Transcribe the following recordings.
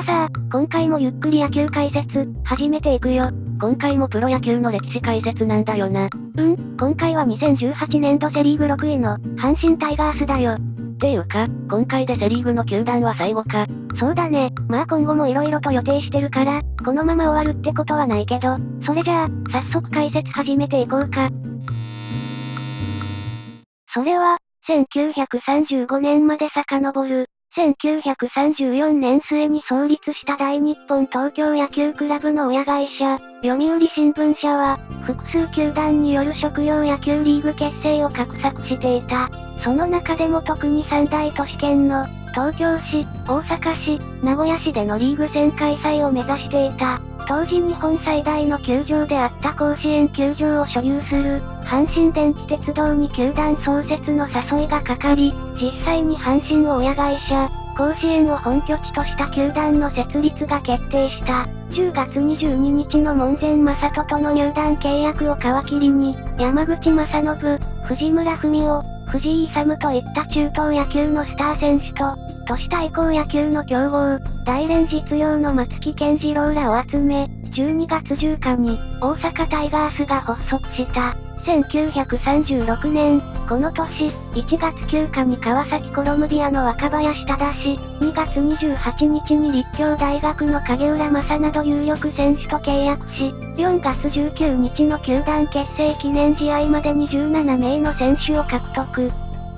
さあ、今回もゆっくり野球解説、始めていくよ。今回もプロ野球の歴史解説なんだよな。今回は2018年度セリーグ6位の、阪神タイガースだよ。っていうか、今回でセリーグの球団は最後か。そうだね、まあ今後も色々と予定してるから、このまま終わるってことはないけど、それじゃあ、早速解説始めていこうか。それは、1935年まで遡る。1934年末に創立した大日本東京野球クラブの親会社、読売新聞社は、複数球団による職業野球リーグ結成を画策していた。その中でも特に三大都市圏の、東京市、大阪市、名古屋市でのリーグ戦開催を目指していた。当時日本最大の球場であった甲子園球場を所有する、阪神電気鉄道に球団創設の誘いがかかり、実際に阪神を親会社、甲子園を本拠地とした球団の設立が決定した。10月22日の門前正人との入団契約を皮切りに、山口正信、藤村文雄、藤井勇といった中東野球のスター選手と、都市対抗野球の強豪、大連実業の松木健次郎らを集め、12月10日に、大阪タイガースが発足した。1936年、この年、1月9日に川崎コロムビアの若林忠、2月28日に立教大学の影浦正など有力選手と契約し、4月19日の球団結成記念試合までに17名の選手を獲得。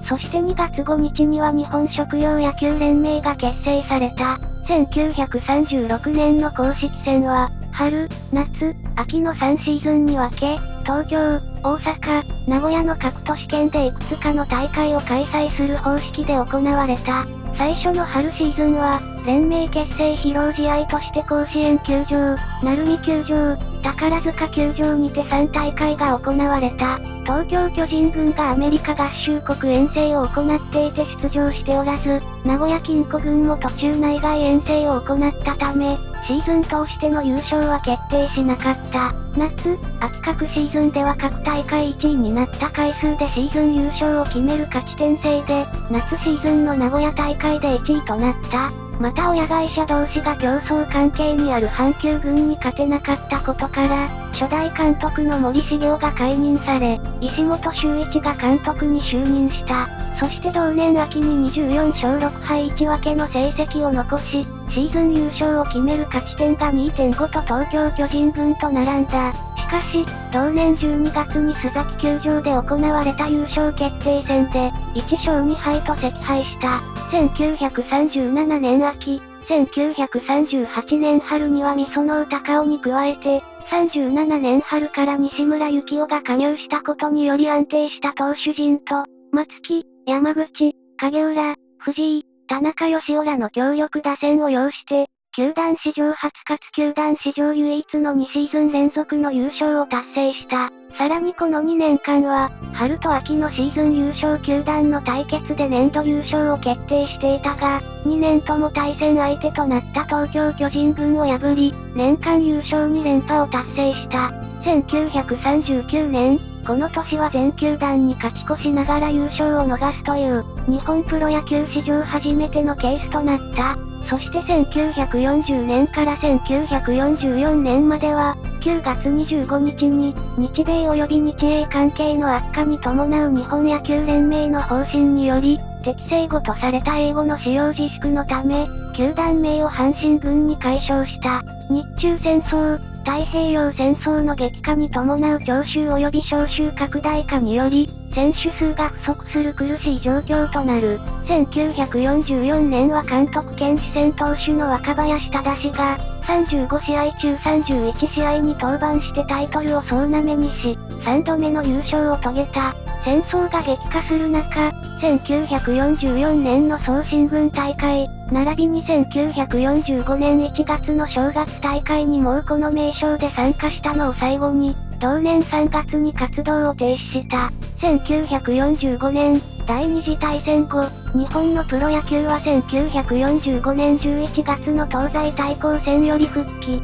そして2月5日には日本職業野球連盟が結成された。1936年の公式戦は、春、夏、秋の3シーズンに分け、東京、大阪、名古屋の各都市圏でいくつかの大会を開催する方式で行われた。最初の春シーズンは、連盟結成披露試合として甲子園球場、鳴海球場、宝塚球場にて3大会が行われた。東京巨人軍がアメリカ合衆国遠征を行っていて出場しておらず、名古屋金庫軍も途中内外遠征を行ったため、シーズン通しての優勝は決定しなかった。夏、秋各シーズンでは各大会1位になった回数でシーズン優勝を決める勝ち点制で、夏シーズンの名古屋大会で1位となった。また親会社同士が競争関係にある阪急軍に勝てなかったことから、初代監督の森重夫が解任され、石本修一が監督に就任した。そして同年秋に24勝6敗1分けの成績を残し、シーズン優勝を決める勝ち点が 2.5 と東京巨人軍と並んだ。しかし、同年12月に須崎球場で行われた優勝決定戦で、1勝2敗と惜敗した。1937年秋、1938年春には御園高尾に加えて、37年春から西村幸雄が加入したことにより安定した投手陣と、松木、山口、影浦、藤井、田中義雄らの強力打線を擁して、球団史上初かつ球団史上唯一の2シーズン連続の優勝を達成した。さらにこの2年間は、春と秋のシーズン優勝球団の対決で年度優勝を決定していたが、2年とも対戦相手となった東京巨人軍を破り、年間優勝2連覇を達成した。1939年、この年は全球団に勝ち越しながら優勝を逃すという、日本プロ野球史上初めてのケースとなった。そして1940年から1944年までは、9月25日に、日米及び日英関係の悪化に伴う日本野球連盟の方針により、適正語とされた英語の使用自粛のため、球団名を阪神軍に改称した。日中戦争、太平洋戦争の激化に伴う徴収及び招集拡大化により、選手数が不足する苦しい状況となる。1944年は監督兼主戦投手の若林忠が、35試合中31試合に登板してタイトルを総なめにし、3度目の優勝を遂げた。戦争が激化する中、1944年の総進軍大会、並びに1945年1月の正月大会にもこの名称で参加したのを最後に、同年3月に活動を停止した。1945年、第二次大戦後、日本のプロ野球は1945年11月の東西対抗戦より復帰。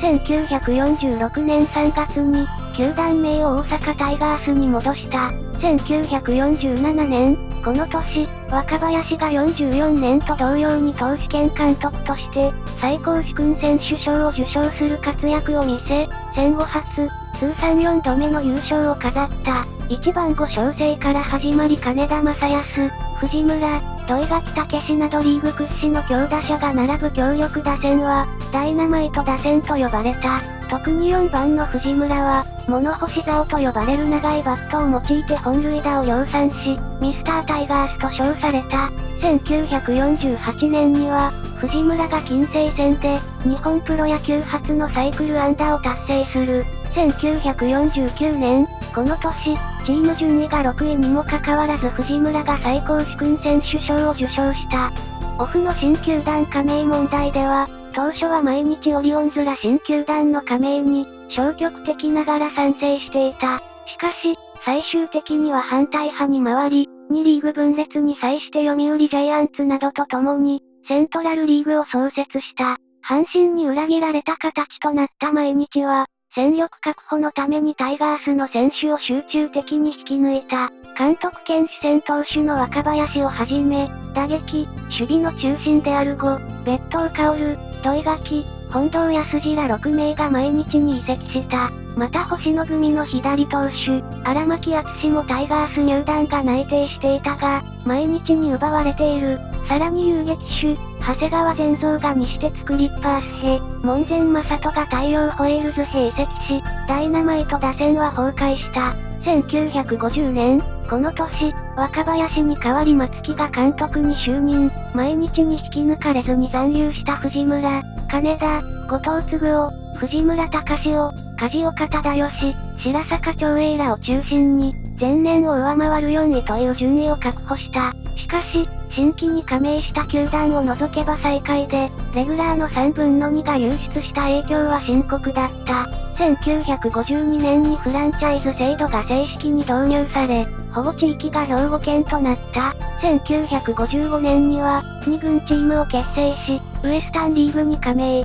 1946年3月に、球団名を大阪タイガースに戻した。1947年、この年、若林が44年と同様に投手兼監督として、最高主勲選手賞を受賞する活躍を見せ、戦後初、通算4度目の優勝を飾った。1番5小生から始まり金田正康、藤村、土井垣武史などリーグ屈指の強打者が並ぶ強力打線は、ダイナマイト打線と呼ばれた。特に4番の藤村は、物干し竿と呼ばれる長いバットを用いて本塁打を量産し、ミスタータイガースと称された。1948年には、藤村が近世戦で、日本プロ野球初のサイクル安打を達成する。1949年、この年、チーム順位が6位にもかかわらず藤村が最高主勲選手賞を受賞した。オフの新球団加盟問題では、当初は毎日オリオンズら新球団の加盟に、消極的ながら賛成していた。しかし、最終的には反対派に回り、2リーグ分裂に際して読売ジャイアンツなどと共に、セントラルリーグを創設した。阪神に裏切られた形となった毎日は、戦力確保のためにタイガースの選手を集中的に引き抜いた。監督兼主戦投手の若林をはじめ、打撃、守備の中心である別当薫、土井垣、本堂康次ら6名が毎日に移籍した。また星野組の左投手、荒牧敦もタイガース入団が内定していたが、毎日に奪われている。さらに遊撃手、長谷川善三が西鉄クリッパースへ、門前正人が太陽ホエールズへ移籍し、ダイナマイト打線は崩壊した。1950年、この年、若林に代わり松木が監督に就任、毎日に引き抜かれずに残留した藤村、金田、後藤嗣夫、藤村隆史を、梶岡忠義、白坂長英らを中心に、前年を上回る4位という順位を確保した。しかし、新規に加盟した球団を除けば最下位で、レギュラーの3分の2が流出した影響は深刻だった。1952年にフランチャイズ制度が正式に導入され、保護地域が兵庫県となった。1955年には、2軍チームを結成し、ウエスタンリーグに加盟。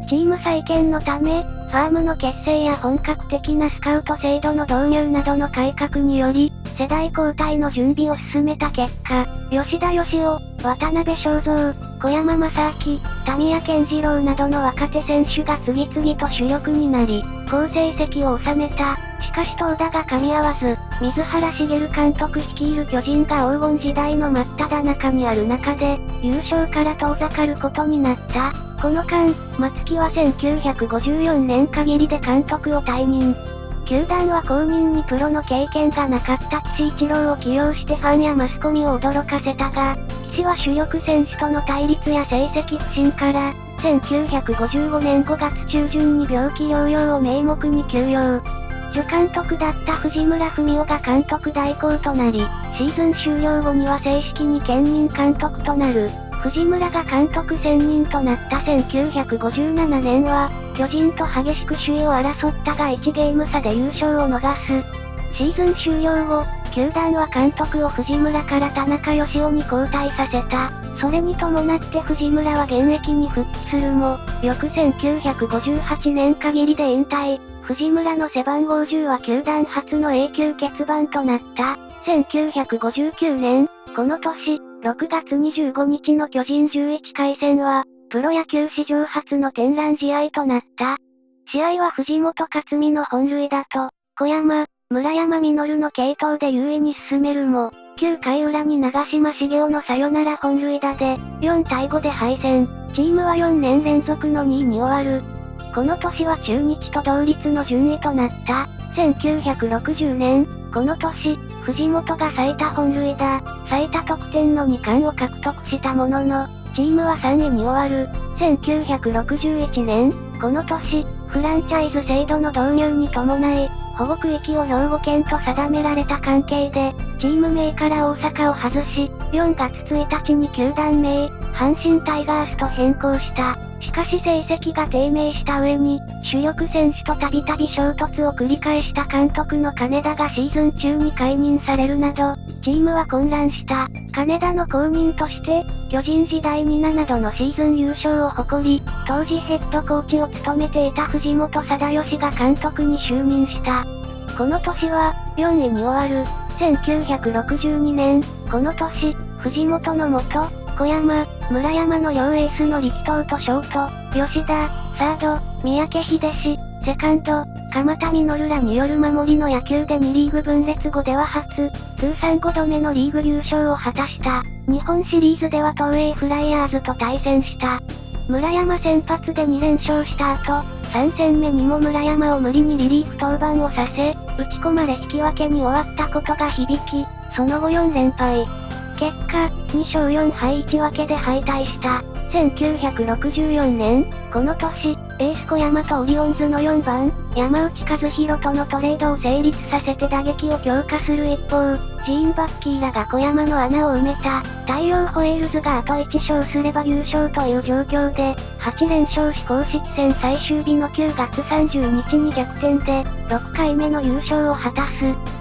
チーム再建のため、ファームの結成や本格的なスカウト制度の導入などの改革により、世代交代の準備を進めた結果、吉田義雄、渡辺正三、小山正明、田宮健次郎などの若手選手が次々と主力になり、好成績を収めた。しかし投打が噛み合わず、水原茂監督率いる巨人が黄金時代の真っ只中にある中で、優勝から遠ざかることになった。この間、松木は1954年限りで監督を退任。球団は後任にプロの経験がなかった岸一郎を起用してファンやマスコミを驚かせたが、岸は主力選手との対立や成績不振から、1955年5月中旬に病気療養を名目に休養。助監督だった藤村文夫が監督代行となり、シーズン終了後には正式に兼任監督となる。藤村が監督専任となった1957年は、巨人と激しく首位を争ったが1ゲーム差で優勝を逃す。シーズン終了後、球団は監督を藤村から田中義雄に交代させた。それに伴って藤村は現役に復帰するも、翌1958年限りで引退。藤村の背番号10は球団初の永久欠番となった。1959年、この年、6月25日の巨人11回戦は、プロ野球史上初の天覧試合となった。試合は藤本克美の本塁打と、小山、村山実の継投で優位に進めるも、9回裏に長嶋茂雄のサヨナラ本塁打で、4対5で敗戦。チームは4年連続の2位に終わる。この年は中日と同率の順位となった。1960年、この年、藤本が最多本塁打、最多得点の2冠を獲得したものの、チームは3位に終わる。1961年、この年、フランチャイズ制度の導入に伴い、保護区域を兵庫県と定められた関係で、チーム名から大阪を外し、4月1日に球団名、阪神タイガースと変更した。しかし成績が低迷した上に、主力選手とたびたび衝突を繰り返した監督の金田がシーズン中に解任されるなど、チームは混乱した。金田の後任として、巨人時代に7度のシーズン優勝を誇り、当時ヘッドコーチを務めていた藤本貞義が監督に就任した。この年は、4位に終わる。1962年、この年、藤本の元、小山、村山の両エースの力投とショート、吉田、サード、三宅秀志、セカンド、鎌田実らによる守りの野球で2リーグ分裂後では初、通算5度目のリーグ優勝を果たした。日本シリーズでは東映フライヤーズと対戦した。村山先発で2連勝した後、3戦目にも村山を無理にリリーフ登板をさせ、打ち込まれ引き分けに終わったことが響き、その後4連敗。結果、2勝4敗1分けで敗退した。1964年、この年、エース小山とオリオンズの4番、山内和弘とのトレードを成立させて打撃を強化する一方、ジーン・バッキーらが小山の穴を埋めた。太陽ホエールズがあと1勝すれば優勝という状況で、8連勝し公式戦最終日の9月30日に逆転で、6回目の優勝を果たす。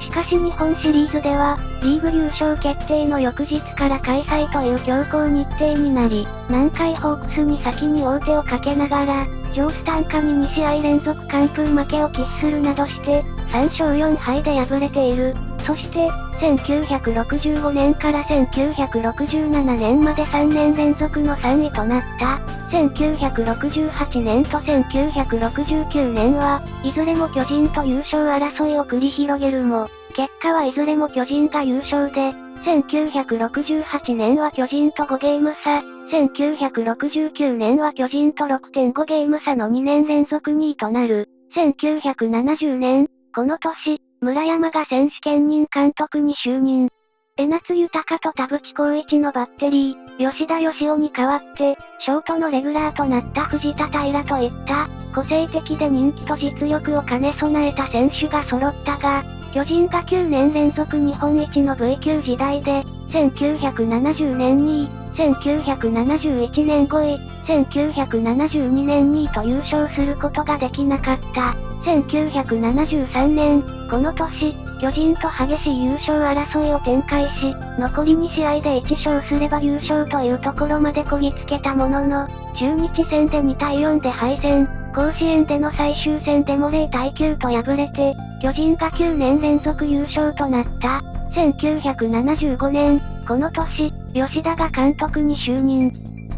しかし日本シリーズでは、リーグ優勝決定の翌日から開催という強行日程になり、南海ホークスに先に王手をかけながら、ジョースタンカに2試合連続完封負けを喫するなどして、3勝4敗で敗れている。そして、1965年から1967年まで3年連続の3位となった。1968年と1969年は、いずれも巨人と優勝争いを繰り広げるも、結果はいずれも巨人が優勝で、1968年は巨人と5ゲーム差、1969年は巨人と 6.5 ゲーム差の2年連続2位となる。1970年、この年、村山が選手兼任監督に就任。江夏豊と田淵幸一のバッテリー、吉田義雄に代わって、ショートのレギュラーとなった藤田平といった、個性的で人気と実力を兼ね備えた選手が揃ったが、巨人が9年連続日本一の V 級時代で、1970年2位、1971年5位、1972年2位と優勝することができなかった。1973年、この年、巨人と激しい優勝争いを展開し、残り2試合で1勝すれば優勝というところまでこぎつけたものの、中日戦で2対4で敗戦、甲子園での最終戦でも0対9と敗れて、巨人が9年連続優勝となった。1975年、この年、吉田が監督に就任。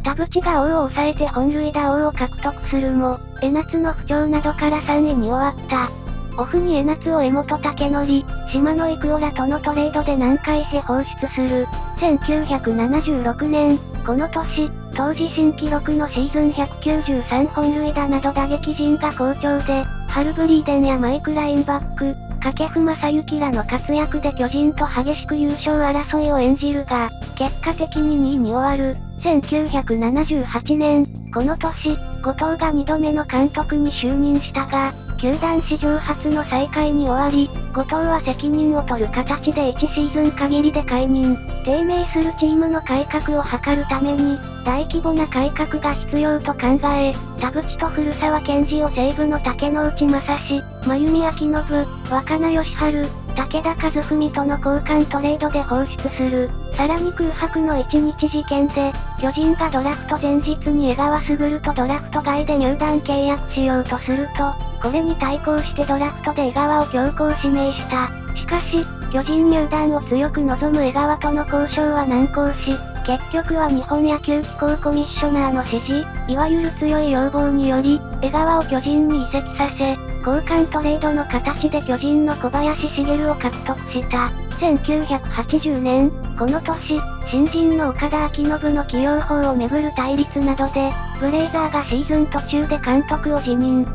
田淵が王を抑えて本塁打王を獲得するも、江夏の不調などから3位に終わった。オフに江夏を江本武則、島野育夫らとのトレードで南海へ放出する。1976年、この年、当時新記録のシーズン193本塁打など打撃陣が好調で、ハルブリーデンやマイクラインバック、掛布正幸らの活躍で巨人と激しく優勝争いを演じるが、結果的に2位に終わる。1978年、この年、後藤が2度目の監督に就任したが、球団史上初の最下位に終わり、後藤は責任を取る形で1シーズン限りで解任。低迷するチームの改革を図るために、大規模な改革が必要と考え、田淵と古澤健二を西武の竹之内正史、真弓明信、若名義治、武田和文との交換トレードで放出する。さらに空白の1日事件で、巨人がドラフト前日に江川卓とドラフト外で入団契約しようとすると、これに対抗してドラフトで江川を強行指名した。しかし、巨人入団を強く望む江川との交渉は難航し、結局は日本野球機構コミッショナーの指示、いわゆる強い要望により、江川を巨人に移籍させ、交換トレードの形で巨人の小林茂を獲得した。1980年、この年、新人の岡田彰信の起用法をめぐる対立などで、ブレイザーがシーズン途中で監督を辞任。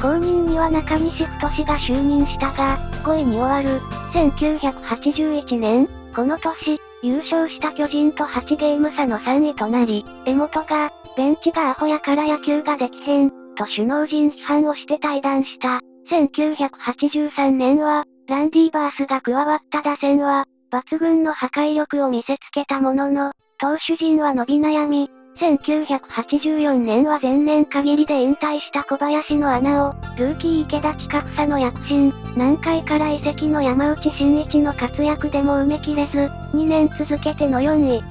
後任には中西太が就任したが、5位に終わる。1981年、この年、優勝した巨人と8ゲーム差の3位となり、江本が、ベンチがアホやから野球ができへん、と首脳陣批判をして退団した。1983年は、ランディ・バースが加わった打線は、抜群の破壊力を見せつけたものの、投手陣は伸び悩み、1984年は前年限りで引退した小林の穴を、ルーキー池田近房の躍進、南海から移籍の山内真一の活躍でも埋めきれず、2年続けての4位。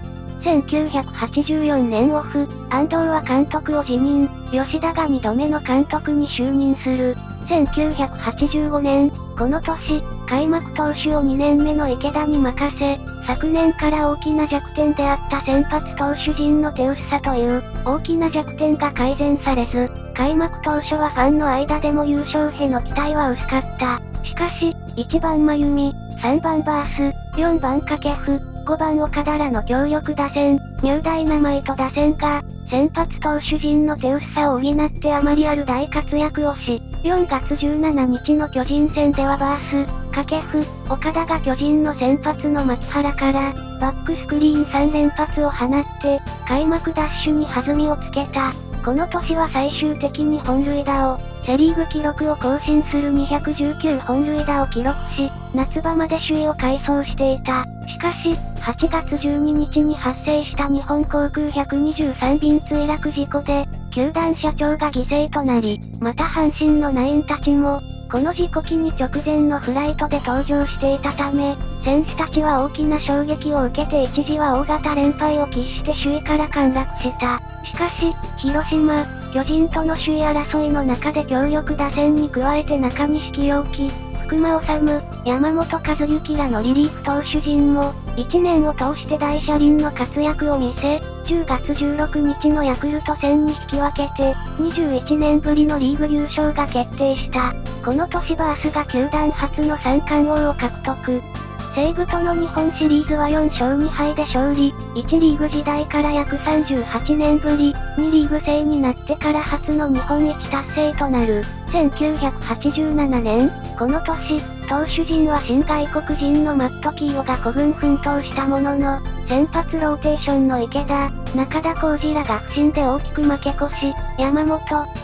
1984年オフ、安藤は監督を辞任、吉田が2度目の監督に就任する。1985年、この年、開幕投手を2年目の池田に任せ、昨年から大きな弱点であった先発投手陣の手薄さという、大きな弱点が改善されず、開幕当初はファンの間でも優勝への期待は薄かった。しかし、1番真由美、3番バース、4番掛布、5番岡田らの強力打線、ニューダイナマイト打線が、先発投手陣の手薄さを補ってあまりある大活躍をし、4月17日の巨人戦ではバース、掛布、岡田が巨人の先発の牧原から、バックスクリーン3連発を放って、開幕ダッシュに弾みをつけた。この年は最終的に本塁打を、セリーグ記録を更新する219本塁打を記録し、夏場まで首位を快走していた。しかし、8月12日に発生した日本航空123便墜落事故で、球団社長が犠牲となり、また阪神のナインたちも、この事故機に直前のフライトで登場していたため、選手たちは大きな衝撃を受けて一時は大型連敗を喫して首位から陥落した。しかし、広島、巨人との首位争いの中で強力打線に加えて中西清樹、福間治、山本和之らのリリーフ投手陣も、1年を通して大車輪の活躍を見せ、10月16日のヤクルト戦に引き分けて、21年ぶりのリーグ優勝が決定した。この年バースが球団初の三冠王を獲得。西武との日本シリーズは4勝2敗で勝利、1リーグ時代から約38年ぶり、2リーグ制になってから初の日本一達成となる。1987年、この年、投手陣は新外国人のマット・キーオが孤軍奮闘したものの、先発ローテーションの池田、中田浩二らが不振で大きく負け越し、山本、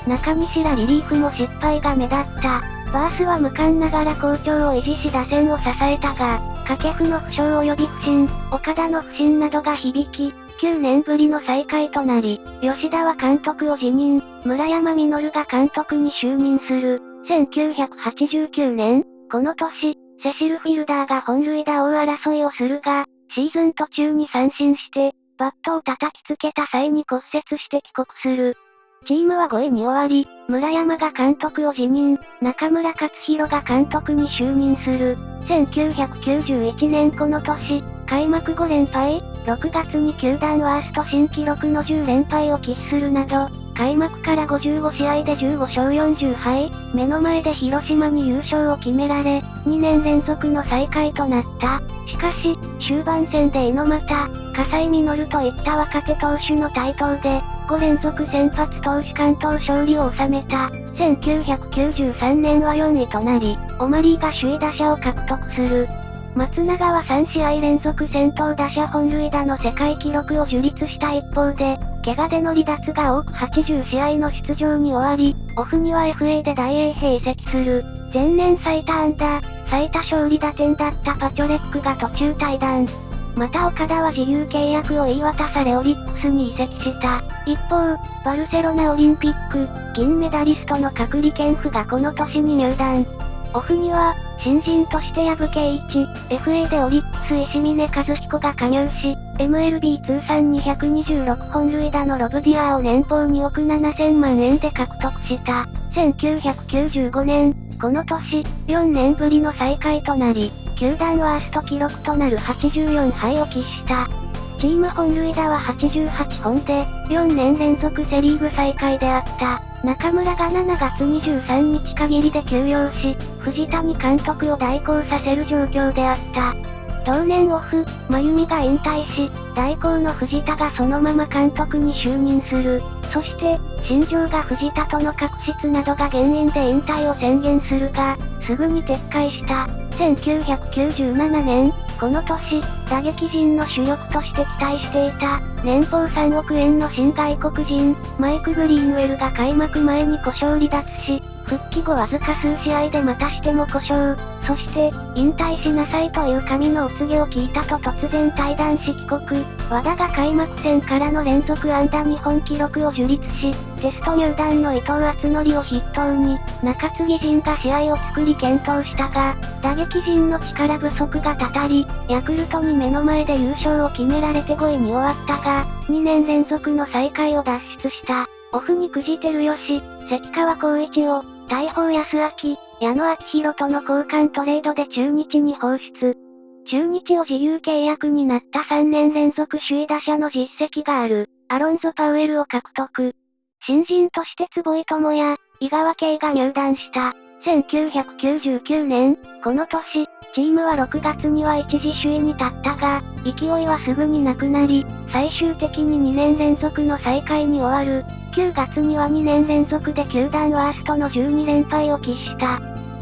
中西らリリーフも失敗が目立った。バースは無冠ながら好調を維持し打線を支えたが、掛布の負傷及び不振、岡田の不振などが響き、9年ぶりの再会となり、吉田は監督を辞任、村山実が監督に就任する。1989年、この年、セシル・フィルダーが本塁打王争いをするが、シーズン途中に三振して、バットを叩きつけた際に骨折して帰国する。チームは5位に終わり、村山が監督を辞任、中村勝弘が監督に就任する。1991年この年、開幕5連敗、6月に球団ワースト新記録の10連敗を喫するなど、開幕から55試合で15勝40敗、目の前で広島に優勝を決められ、2年連続の最下位となった。しかし、終盤戦で猪俣、葛西実といった若手投手の台頭で、5連続先発投手完投勝利を収めた。1993年は4位となり、オマリーが首位打者を獲得する。松永は3試合連続先頭打者本塁打の世界記録を樹立した一方で、怪我での離脱が多く80試合の出場に終わり、オフには FA で大英へ移籍する。前年最多安打、最多勝利打点だったパチョレックが途中退団。また岡田は自由契約を言い渡されオリックスに移籍した。一方、バルセロナオリンピック、銀メダリストの角利健夫がこの年に入団。オフには、新人として藪圭一、FA でオリックス石峰和彦が加入し、MLB 通算226本塁打のロブディアーを年俸2億7000万円で獲得した。1995年、この年、4年ぶりの再開となり、球団ワースト記録となる84敗を喫した。チーム本塁打は88本で、4年連続セリーグ最下位であった。中村が7月23日限りで休養し、藤谷監督を代行させる状況であった。同年オフ、真由美が引退し、代行の藤田がそのまま監督に就任する。そして、新庄が藤田との確執などが原因で引退を宣言するが、すぐに撤回した。1997年、この年、打撃陣の主力として期待していた、年俸3億円の新外国人、マイク・グリーンウェルが開幕前に故障離脱し、復帰後わずか数試合でまたしても故障。そして、引退しなさいという神のお告げを聞いたと突然退団し帰国。和田が開幕戦からの連続安打日本記録を樹立し、テスト入団の伊藤敦則を筆頭に、中継ぎ陣が試合を作り健闘したが、打撃陣の力不足がたたり、ヤクルトに目の前で優勝を決められて5位に終わったが、2年連続の最下位を脱出した。オフに久慈照義、関川光一を、大砲康明、矢野昭弘との交換トレードで中日に放出。中日を自由契約になった3年連続首位打者の実績がある、アロンゾ・パウエルを獲得。新人として坪井智也、井川圭が入団した。1999年、この年、チームは6月には一時首位に立ったが、勢いはすぐになくなり、最終的に2年連続の最下位に終わる。9月には2年連続で球団ワーストの12連敗を喫した。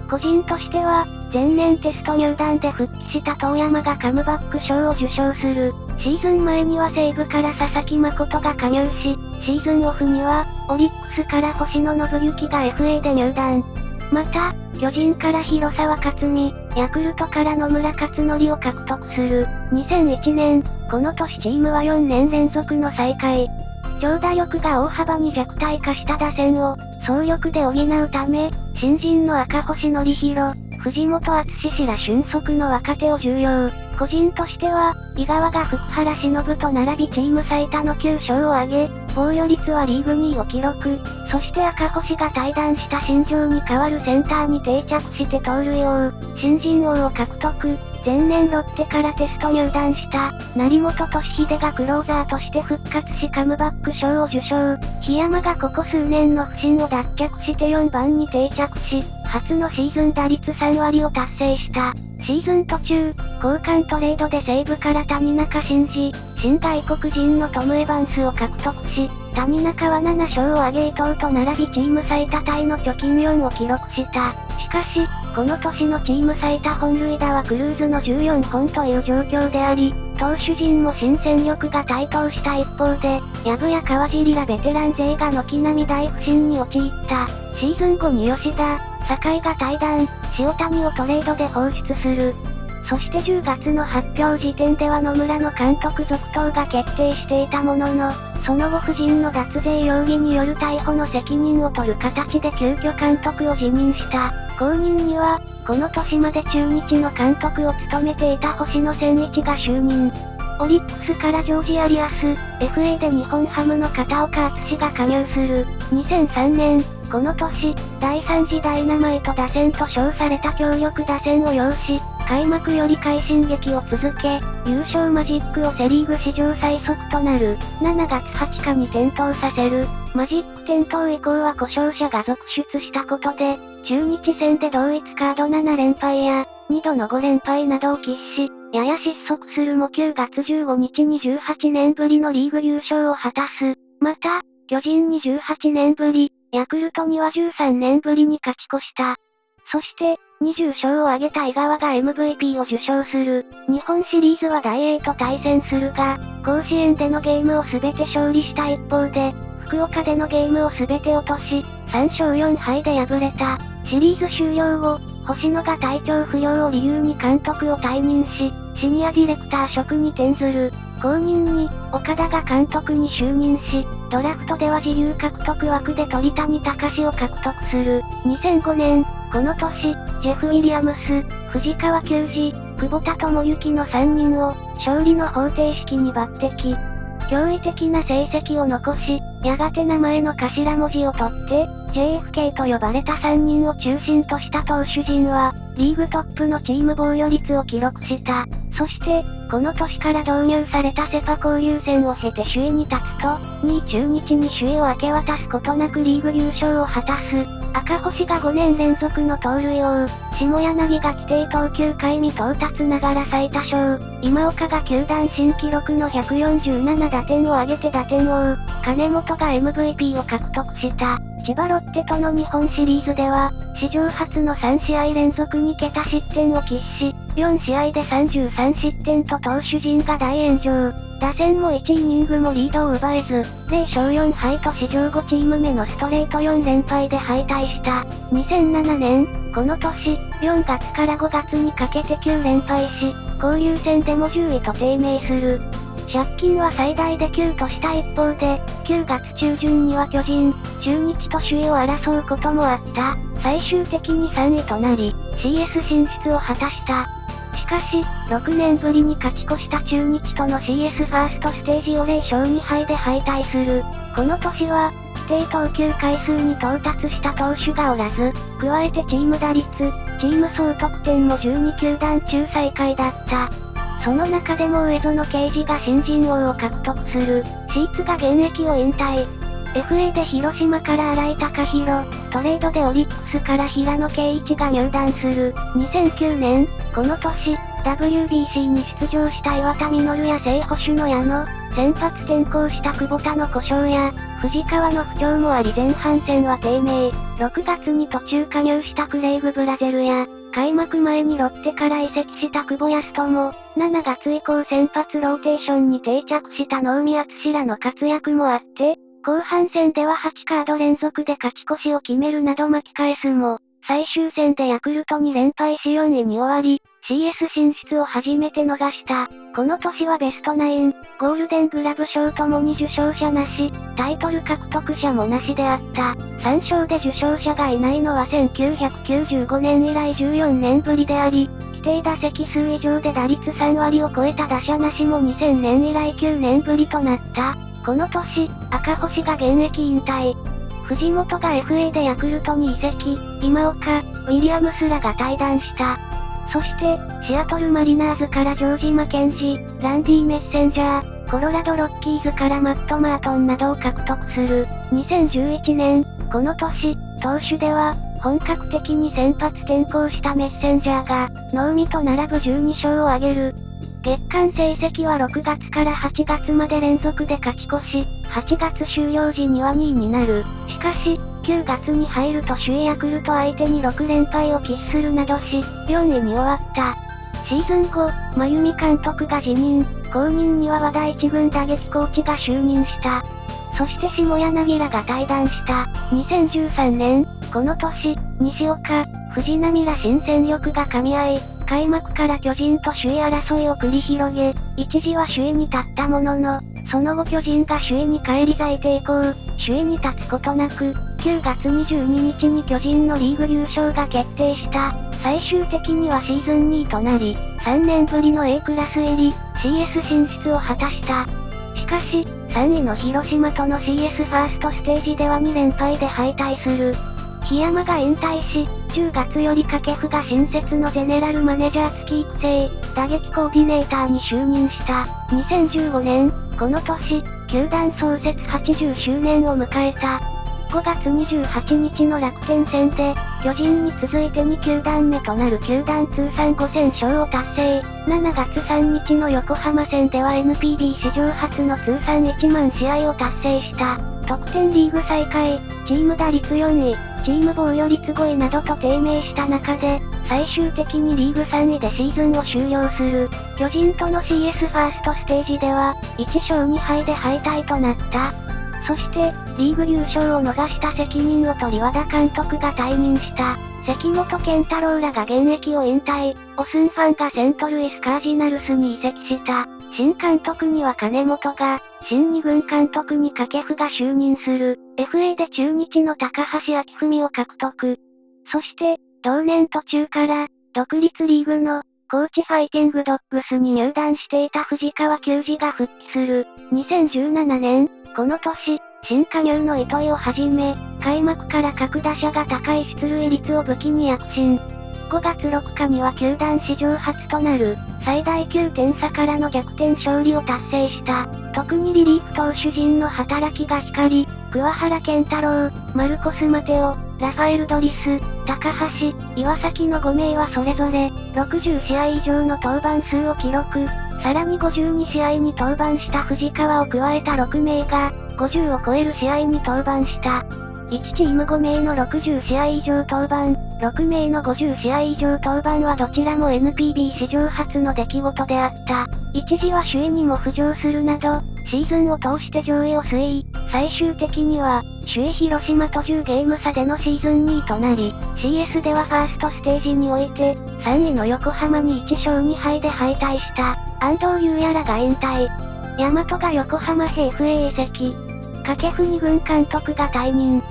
個人としては、前年テスト入団で復帰した遠山がカムバック賞を受賞する。シーズン前には西武から佐々木誠が加入し、シーズンオフには、オリックスから星野信之が FA で入団。また、巨人から広沢克実、ヤクルトから野村克則を獲得する。2001年、この年チームは4年連続の最下位。長打力が大幅に弱体化した打線を、総力で補うため、新人の赤星則弘、藤本敦氏ら俊足の若手を重用。個人としては、井川が福原忍と並びチーム最多の9勝を挙げ、防御率はリーグ2位を記録。そして赤星が退団した新庄に代わるセンターに定着して盗塁王、新人王を獲得。前年ロッテからテスト入団した、成本俊秀がクローザーとして復活しカムバック賞を受賞。檜山がここ数年の不振を脱却して4番に定着し、初のシーズン打率3割を達成した。シーズン途中、交換トレードで西武から谷中伸二、新外国人のトム・エバンスを獲得し、谷中は7勝を挙げ伊藤と並びチーム最多タイの貯金4を記録した。しかし、この年のチーム最多本塁打はクルーズの14本という状況であり、投手陣も新戦力が台頭した一方で、藪や川尻らベテラン勢が軒並み大不振に陥った。シーズン後に吉田、酒井が退団、塩谷をトレードで放出する。そして10月の発表時点では野村の監督続投が決定していたものの、その後夫人の脱税容疑による逮捕の責任を取る形で急遽監督を辞任した。後任には、この年まで中日の監督を務めていた星野千一が就任。オリックスからジョージ・アリアス、FA で日本ハムの片岡敦が加入する。2003年、この年、第3次ダイナマイト打線と称された強力打線を擁し、開幕より快進撃を続け、優勝マジックをセリーグ史上最速となる、7月20日に点灯させる。マジック点灯以降は故障者が続出したことで、中日戦で同一カード7連敗や、2度の5連敗などを喫し、やや失速するも9月15日に18年ぶりのリーグ優勝を果たす。また、巨人に18年ぶり、ヤクルトには13年ぶりに勝ち越した。そして、20勝を挙げた井川が MVP を受賞する。日本シリーズはダイエーと対戦するが、甲子園でのゲームを全て勝利した一方で、福岡でのゲームを全て落とし、3勝4敗で敗れた。シリーズ終了後、星野が体調不良を理由に監督を退任し、シニアディレクター職に転ずる。後任に、岡田が監督に就任し、ドラフトでは自由獲得枠で鳥谷敬を獲得する。2005年、この年、ジェフ・ウィリアムス、藤川球児、久保田智之の3人を、勝利の方程式に抜擢。驚異的な成績を残し、やがて名前の頭文字を取って、JFK と呼ばれた3人を中心とした投手陣は、リーグトップのチーム防御率を記録した。そして、この年から導入されたセパ交流戦を経て首位に立つと、2位中日に首位を明け渡すことなくリーグ優勝を果たす。赤星が5年連続の盗塁王、下柳が規定投球回に到達ながら最多勝、今岡が球団新記録の147打点を挙げて打点王、金本が MVP を獲得した。千葉ロッテとの日本シリーズでは、史上初の3試合連続2桁失点を喫し、4試合で33失点と投手陣が大炎上。打線も1イニングもリードを奪えず、0勝4敗と史上5チーム目のストレート4連敗で敗退した。2007年、この年、4月から5月にかけて9連敗し、交流戦でも10位と低迷する。借金は最大で9とした一方で、9月中旬には巨人、中日と首位を争うこともあった。最終的に3位となり、CS 進出を果たした。しかし、6年ぶりに勝ち越した中日との CS ファーストステージを0勝2敗で敗退する。この年は、規定投球回数に到達した投手がおらず、加えてチーム打率、チーム総得点も12球団中最下位だった。その中でも上園圭司が新人王を獲得する、シーツが現役を引退。FA で広島から新井貴弘、トレードでオリックスから平野啓一が入団する。2009年、この年、WBC に出場した岩田実や正捕手の矢野、先発転向した久保田の故障や、藤川の不調もあり前半戦は低迷。6月に途中加入したクレイグ・ブラゼルや、開幕前にロッテから移籍した久保康友、7月以降先発ローテーションに定着した能見篤らの活躍もあって、後半戦では8カード連続で勝ち越しを決めるなど巻き返すも、最終戦でヤクルトに連敗し4位に終わり、CS 進出を初めて逃した。この年はベストナイン、ゴールデングラブ賞ともに受賞者なし、タイトル獲得者もなしであった。3勝で受賞者がいないのは1995年以来14年ぶりであり、規定打席数以上で打率3割を超えた打者なしも2000年以来9年ぶりとなった。この年、赤星が現役引退。藤本が FA でヤクルトに移籍、今岡、ウィリアムスらが退団した。そして、シアトルマリナーズからジョージ・マケンジ、ランディ・メッセンジャー、コロラド・ロッキーズからマット・マートンなどを獲得する。2011年、この年、投手では、本格的に先発転向したメッセンジャーが、能見と並ぶ12勝を挙げる。月間成績は6月から8月まで連続で勝ち越し、8月終了時には2位になる。しかし、9月に入ると首位ヤクルト相手に6連敗を喫するなどし、4位に終わった。シーズン後、真由美監督が辞任、後任には和田一軍打撃コーチが就任した。そして下柳らが退団した。2013年、この年、西岡、藤浪ら新戦力が噛み合い、開幕から巨人と首位争いを繰り広げ、一時は首位に立ったものの、その後巨人が首位に返り咲いて以降、首位に立つことなく、9月22日に巨人のリーグ優勝が決定した。最終的にはシーズン2位となり、3年ぶりの A クラス入り、CS 進出を果たした。しかし、3位の広島との CS ファーストステージでは2連敗で敗退する。檜山が引退し、10月より掛布が新設のゼネラルマネージャー付き育成、打撃コーディネーターに就任した。2015年、この年、球団創設80周年を迎えた。5月28日の楽天戦で、巨人に続いて2球団目となる球団通算5000勝を達成。7月3日の横浜戦では NPB 史上初の通算1万試合を達成した。得点リーグ最下位、チーム打率4位、チーム防御率5位などと低迷した中で、最終的にリーグ3位でシーズンを終了する。巨人との CS ファーストステージでは、1勝2敗で敗退となった。そして、リーグ優勝を逃した責任を取り和田監督が退任した。関本健太郎らが現役を引退、オスンファンがセントルイスカージナルスに移籍した。新監督には金本が、新2軍監督に掛布が就任する。FA で中日の高橋明文を獲得。そして、同年途中から、独立リーグの、高知ファイティングドッグスに入団していた藤川球児が復帰する。2017年、この年、新加入の糸井をはじめ、開幕から各打者が高い出塁率を武器に躍進。5月6日には球団史上初となる、最大9点差からの逆転勝利を達成した。特にリリーフ投手陣の働きが光り、桑原健太郎、マルコス・マテオ、ラファエル・ドリス、高橋、岩崎の5名はそれぞれ、60試合以上の登板数を記録。さらに52試合に登板した藤川を加えた6名が、50を超える試合に登板した。1チーム5名の60試合以上登板、6名の50試合以上登板はどちらも NPB 史上初の出来事であった。一時は首位にも浮上するなど、シーズンを通して上位を推移、最終的には、首位広島と10ゲーム差でのシーズン2位となり、CS ではファーストステージにおいて、3位の横浜に1勝2敗で敗退した。安藤優也らが引退。大和が横浜へ FA 移籍。掛布2軍監督が退任。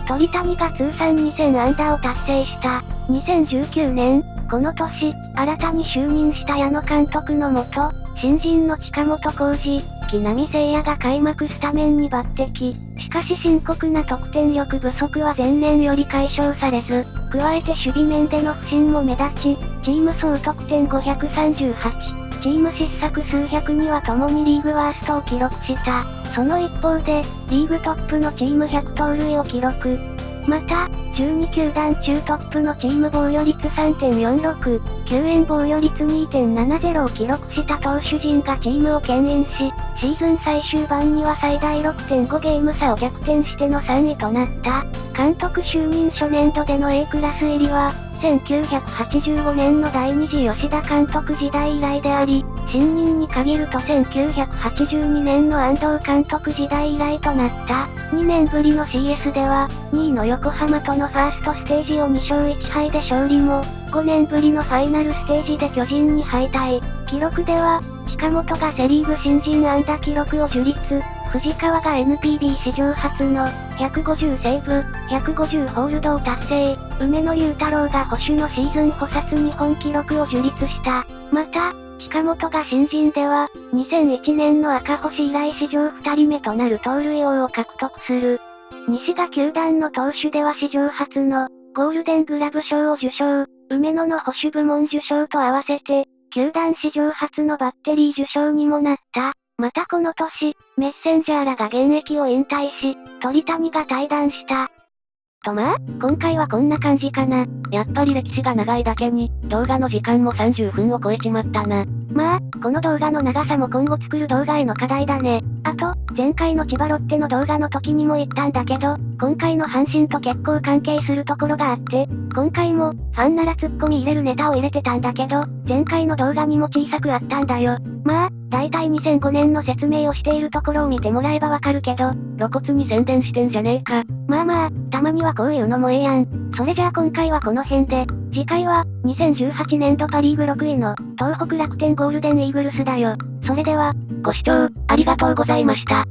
鳥谷が通算2000安打を達成した。2019年、この年、新たに就任した矢野監督のもと、新人の近本浩二、木浪聖也が開幕スタメンに抜擢。しかし深刻な得点力不足は前年より解消されず、加えて守備面での不振も目立ち、チーム総得点538、チーム失策数百には共にリーグワーストを記録した。その一方で、リーグトップのチーム100盗塁を記録。また、12球団中トップのチーム防御率 3.46、救援防御率 2.70 を記録した投手陣がチームを牽引し、シーズン最終盤には最大 6.5 ゲーム差を逆転しての3位となった。監督就任初年度での A クラス入りは、1985年の第二次吉田監督時代以来であり、新任に限ると1982年の安藤監督時代以来となった。2年ぶりの CS では、2位の横浜とのファーストステージを2勝1敗で勝利も、5年ぶりのファイナルステージで巨人に敗退。記録では、近本がセリーグ新人安打記録を樹立。藤川が NPB 史上初の150セーブ、150ホールドを達成。梅野雄太郎が保守のシーズン補殺日本記録を樹立した。また、近本が新人では、2001年の赤星以来史上2人目となる盗塁王を獲得する。西が球団の投手では史上初の、ゴールデングラブ賞を受賞。梅野の保守部門受賞と合わせて、球団史上初のバッテリー受賞にもなった。またこの年、メッセンジャーらが現役を引退し、鳥谷が退団した。とまあ、今回はこんな感じかな。やっぱり歴史が長いだけに、動画の時間も30分を超えちまったな。まあ、この動画の長さも今後作る動画への課題だね。あと、前回の千葉ロッテの動画の時にも言ったんだけど、今回の阪神と結構関係するところがあって、今回も、ファンならツッコミ入れるネタを入れてたんだけど、前回の動画にも小さくあったんだよ。まあ、だいたい2005年の説明をしているところを見てもらえばわかるけど、露骨に宣伝してんじゃねえか。まあまあ、たまにはこういうのもええやん。それじゃあ今回はこの辺で、次回は、2018年度パリーグ6位の、東北楽天ゴールデンイーグルスだよ。それでは、ご視聴、ありがとうございました。